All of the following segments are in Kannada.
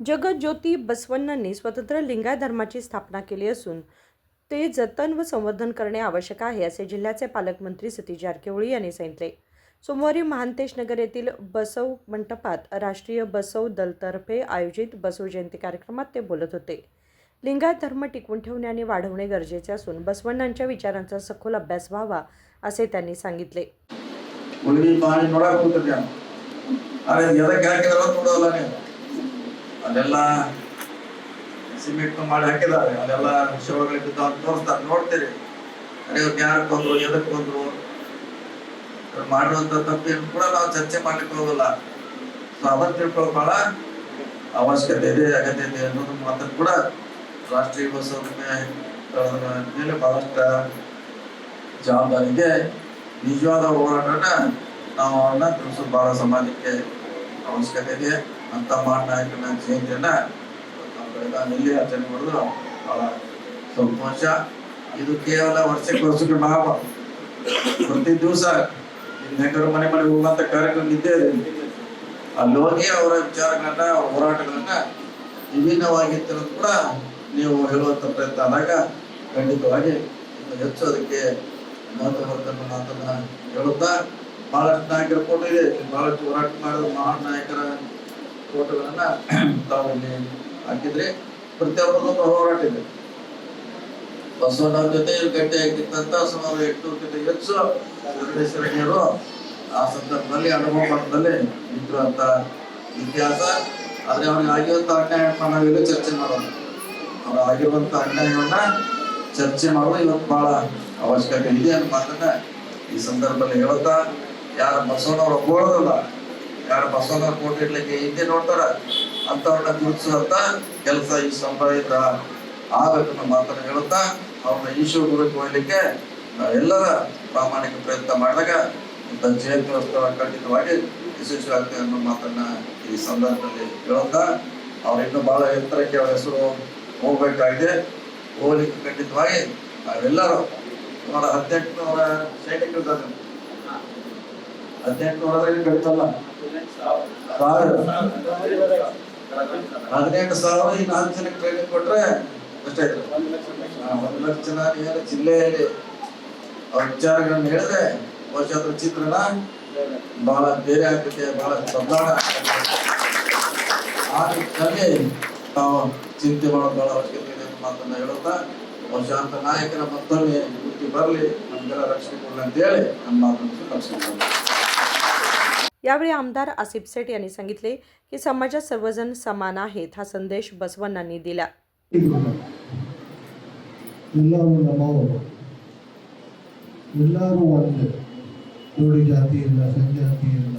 जगज्योती बसवण्णांनी स्वतंत्र लिंगायत धर्माची स्थापना केली असून ते जतन व संवर्धन करणे आवश्यक आहे, असे जिल्ह्याचे पालकमंत्री सतीश जारकिहोळी यांनी सांगितले. सोमवारी महांतेश नगर येथील बसव मंडपात राष्ट्रीय बसव दलतर्फे आयोजित बसव जयंती कार्यक्रमात ते बोलत होते. लिंगायत धर्म टिकवून ठेवणे आणि वाढवणे गरजेचे असून बसवण्णांच्या विचारांचा सखोल अभ्यास व्हावा, असे त्यांनी सांगितले. ಅಲ್ಲೆಲ್ಲ ಸಿಮೆಂಟ್ ಮಾಡಿ ಹಾಕಿದ್ದಾರೆ, ಅಲ್ಲೆಲ್ಲ ಶವಗಳು ತೋರಿಸ್ತಾರೆ, ನೋಡ್ತೀರಿ. ಅದೇ ಯಾರು ಕೊಂದ್ರು, ಎದಕ್ಕೆ ಕೊಂದ್ರು, ಮಾಡುವಂತ ತಪ್ಪೇನು ಕೂಡ ನಾವು ಚರ್ಚೆ ಮಾಡ್ಲಿಕ್ಕೆ ಹೋಗಲ್ಲ. ಸೊ ಅದನ್ನ ತಿಳ್ಕೊಳ್ಳೋ ಬಹಳ ಅವಶ್ಯಕತೆ ಇದೆ, ಅಗತ್ಯ ಇದೆ ಅನ್ನೋದು ಮಾತನ್ನು ಕೂಡ ರಾಷ್ಟ್ರೀಯ ಬಸವನ ಮೇಲೆ ಬಹಳಷ್ಟು ಜವಾಬ್ದಾರಿ ಇದೆ. ನಿಜವಾದ ಹೋರಾಟನ ನಾವು ಅವನ್ನ ತಿಳಿಸೋದು ಬಹಳ ಸಮಾಜಕ್ಕೆ ಅವಶ್ಯಕತೆ ಇದೆ. ಅಂತ ಮಹಾನಾಯಕನ ಜಯಂತಿಯನ್ನ ಬೆಳಗಾವಿಯಲ್ಲಿ ಆಚರಣೆ ಮಾಡೋದು ಬಹಳ ಸಂತೋಷ. ಇದು ಕೇವಲ ವರ್ಷಕ್ಕೆ ನಾವು ಪ್ರತಿ ದಿವಸ ನೆಂಟರ ಮನೆ ಹೋಗುವಂತ ಕಾರ್ಯಕ್ರಮ ಇದ್ದೇ ಇದೆ. ಅಲ್ಲಿ ಹೋಗಿ ಅವರ ವಿಚಾರಗಳನ್ನ, ಹೋರಾಟಗಳನ್ನ ವಿಭಿನ್ನವಾಗಿತ್ತು ಕೂಡ ನೀವು ಹೇಳುವಂತ ಪ್ರಯತ್ನ ಆದಾಗ ಖಂಡಿತವಾಗಿ ಹೆಚ್ಚು ಅದಕ್ಕೆ ಮಹತ್ವವರ್ಧನ ಮಾತನ್ನ ಹೇಳುತ್ತಾ, ಬಹಳಷ್ಟು ನಾಯಕರ ಫೋಟೋ ಇದೆ, ಬಹಳಷ್ಟು ಹೋರಾಟ ಮಾಡಿದ ಮಹಾನ್ ನಾಯಕರ ಫೋಟೋಗಳನ್ನ ತಾವು ಇಲ್ಲಿ ಹಾಕಿದ್ರೆ ಪ್ರತಿಯೊಬ್ಬರದೊಂದು ಹೋರಾಟ ಇದೆ. ಬಸವಣ್ಣವ್ರ ಜೊತೆ ಗಟ್ಟಿಯಾಗಿದ್ದಂತ ಸುಮಾರು 800ಕ್ಕಿಂತ ಹೆಚ್ಚು ವೆಂಕಟೇಶ್ವರಯ್ಯರು ಆ ಸಂದರ್ಭದಲ್ಲಿ ಅನುಭವ ಮಟ್ಟದಲ್ಲಿ ಇದ್ರು ಅಂತ ಇತಿಹಾಸ. ಆದ್ರೆ ಅವ್ರಿಗೆ ಆಗಿರುವಂತ ಅನ್ಯಾಯವನ್ನ ನಾವಿಲ್ಲಿ ಚರ್ಚೆ ಮಾಡೋದು, ಅವ್ರು ಆಗಿರುವಂತ ಅನ್ಯಾಯವನ್ನ ಚರ್ಚೆ ಮಾಡೋದು ಇವತ್ತು ಬಹಳ ಅವಶ್ಯಕತೆ ಇದೆ ಅನ್ನೋ ಮಾತನ್ನ ಈ ಸಂದರ್ಭದಲ್ಲಿ ಹೇಳುತ್ತಾ, ಯಾರ ಬಸವಣ್ಣವ್ರು ಒಪ್ಕೊಳ್ಳೋದಲ್ಲ, ಯಾರು ಬಸವಣ್ಣವ್ರ ಫೋಟೋ ಇಡ್ಲಿಕ್ಕೆ ಹಿಂದೆ ನೋಡ್ತಾರ ಅಂತವ್ರನ್ನ ಗುರುತಿಸುವಂತ ಕೆಲಸ ಈ ಸಂಭಾವಿತ ಆಗಬೇಕನ್ನೋ ಮಾತನ್ನ ಹೇಳುತ್ತಾ, ಅವ್ರನ್ನ ಈಶ್ವರ ಗುರುಕ್ಕೆ ಹೋಗ್ಲಿಕ್ಕೆ ನಾವೆಲ್ಲರ ಪ್ರಾಮಾಣಿಕ ಪ್ರಯತ್ನ ಮಾಡಿದಾಗ ಇಂಥ ಜಯಂತ್ಯೋತ್ಸವ ಖಂಡಿತವಾಗಿ ಯಶಸ್ವಿ ಆಗ್ತದೆ ಅನ್ನೋ ಮಾತನ್ನ ಈ ಸಂದರ್ಭದಲ್ಲಿ ಹೇಳುತ್ತಾ, ಅವ್ರ ಇನ್ನೂ ಬಹಳ ಎತ್ತರಕ್ಕೆ ಅವರ ಹೆಸರು ಹೋಗ್ಬೇಕಾಗಿದೆ. ಹೋಗ್ಲಿಕ್ಕೆ ಖಂಡಿತವಾಗಿ ನಾವೆಲ್ಲರೂ 1800 ಸೈನಿಕರಿದ್ದಾರೆ, 1800 ಕಡಿತಲ್ಲ 18,000 ಈ 4 ಜನಕ್ಕೆ ಟ್ರೈನಿಂಗ್ ಕೊಟ್ರೆ ಎಷ್ಟಾಯ್ತು? 1 ಲಕ್ಷ ಜನ ಜಿಲ್ಲೆಯಲ್ಲಿ ಅವ್ರ ವಿಚಾರಗಳನ್ನ ಹೇಳಿದ್ರೆ ಬಹುಶಃ ಅದ್ರ ಚಿತ್ರಣ ಬಹಳ ಬೇರೆ ಆಗ್ತದೆ, ಬಹಳ ಬದಲಾವಣೆ ಆಗ್ತದೆ. ಆ ನಿಟ್ಟಿನಲ್ಲಿ ನಾವು ಚಿಂತೆ ಮಾಡೋದು ಬಹಳ ಅವಶ್ಯಕತೆ ಇದೆ ಅಂತ ಮಾತನ್ನ ಹೇಳುತ್ತಾ, ಬಹುಶಃ ಅಂತ ನಾಯಕನ ಮತ್ತೊಮ್ಮೆ ಹುಟ್ಟಿ ಬರಲಿ, ನಮ್ಗೆಲ್ಲ ರಕ್ಷಣೆ ಕೊಡಲಿ ಅಂತ ಹೇಳಿ ನಮ್ಮ ಮಾತನ್ನು ರಕ್ಷಣೆ. यावेळी आमदार आसिफ सेठ यांनी सांगितले की समाजात सर्वजण समान आहेत, हा संदेश बसवण्णांनी दिला. ಎಲ್ಲರೂ ಒಂದೇ, ಜೋಡಿ ಜಾತಿ ಇಲ್ಲ, ಸಂಜಾತಿ ಇಲ್ಲ,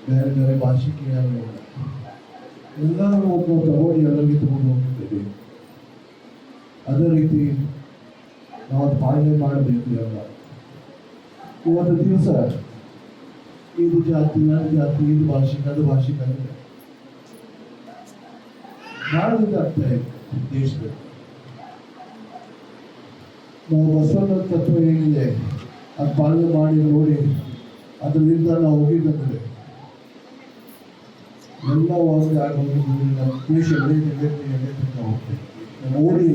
ಬೇರೆ ಬೇರೆ ಭಾಷಿಕೀಯರು ಇಲ್ಲ, ಎಲ್ಲರೂ ಒಬ್ಬರು ತಗೊಂಡು ಎಲ್ಲರಿಗೆ ತಗೊಂಡು ಹೋಗ್ತಿದ್ದೀವಿ. ಅದೇ ರೀತಿ ನಾವು ಪಾಲನೆ ಮಾಡಬೇಕು. ಎಲ್ಲ ಇವತ್ತು ದಿವಸ ಇದು ಜಾತಿ, ಅದು ಜಾತಿ, ಇದು ಭಾಷಿಕ, ಅದು ಭಾಷಿಕ ಅಂದರೆ ಮಾಡೋದಕ್ಕೆ ಅರ್ಥ ಇದೆ ದೇಶದಲ್ಲಿ. ನಾವು ಬಸವಣ್ಣ ತತ್ವ ಏನಿದೆ ಅದು ಪಾಲನೆ ಮಾಡಿ ನೋಡಿ ಅದರಿಂದ ನಾವು ಹೋಗಿದ್ದಂದ್ರೆ ಎಲ್ಲ ಒಂದೇ ಆಗೋದು. ನಮ್ಮ ದೇಶ ನಾವು ಹೋಗ್ತೇವೆ, ನಮ್ಮ ಓಡಿ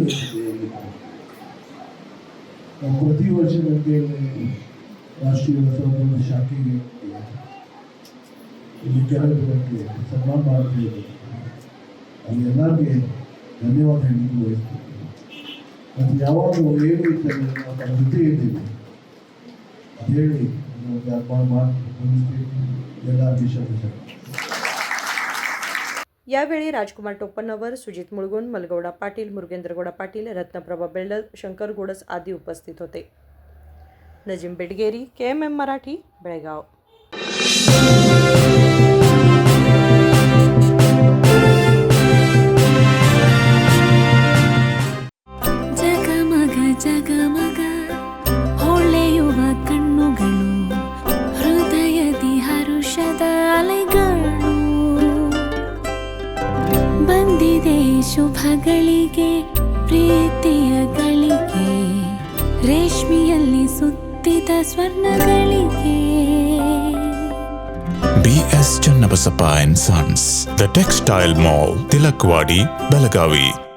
ನಾವು ಪ್ರತಿ ವರ್ಷ ಗಂಟೆಯಲ್ಲಿ ರಾಷ್ಟ್ರೀಯ ಬಸವಣ್ಣ ಶಾಖೆಗೆ ಇಲ್ಲಿ ಕೆಲವರಿಗೆ ಸನ್ಮಾನ ಮಾಡ್ತೀವಿ. ಅಲ್ಲಿ ಎಲ್ಲರಿಗೆ ಧನ್ಯವಾದ ಹೇಳಲಿಕ್ಕೆ ಬಯಸ್ತೀವಿ. ಮತ್ತು ಯಾವಾಗ ಏನು ಇದ್ದಲ್ಲಿ ನಾವು ತಮ್ಮ ಜೊತೆ ಇದ್ದೀವಿ ಅದು ಹೇಳಿ ಎಲ್ಲ ವಿಷಯ. यावेळी राजकुमार टोपन्नवर, सुजित मुळगुण, मलगौडा पाटील, मुरुगेंद्रगौडा पाटील, रत्नप्रभा बेल्डल, शंकर गोडस आदी उपस्थित होते. नजीम बेडगेरी, KMM मराठी, बेळगाव. ಜಗಮಗ ಹೊಳೆಯುವ ಕಣ್ಣುಗಳು, ಹೃದಯದಿ ಹರುಷದ ಅಲೆಗಳು, ಬಂದಿದೆ ಶುಭಗಳಿಗೆ ಪ್ರೀತಿಯ ಗಳಿಗೆ, ರೇಷ್ಮೆಯಲ್ಲಿ ಸುತ್ತಿದ ಸ್ವರ್ಣಗಳಿಗೆ. BS Channabasappa and Sons, The Textile Mall, Tilakvadi, Belagavi.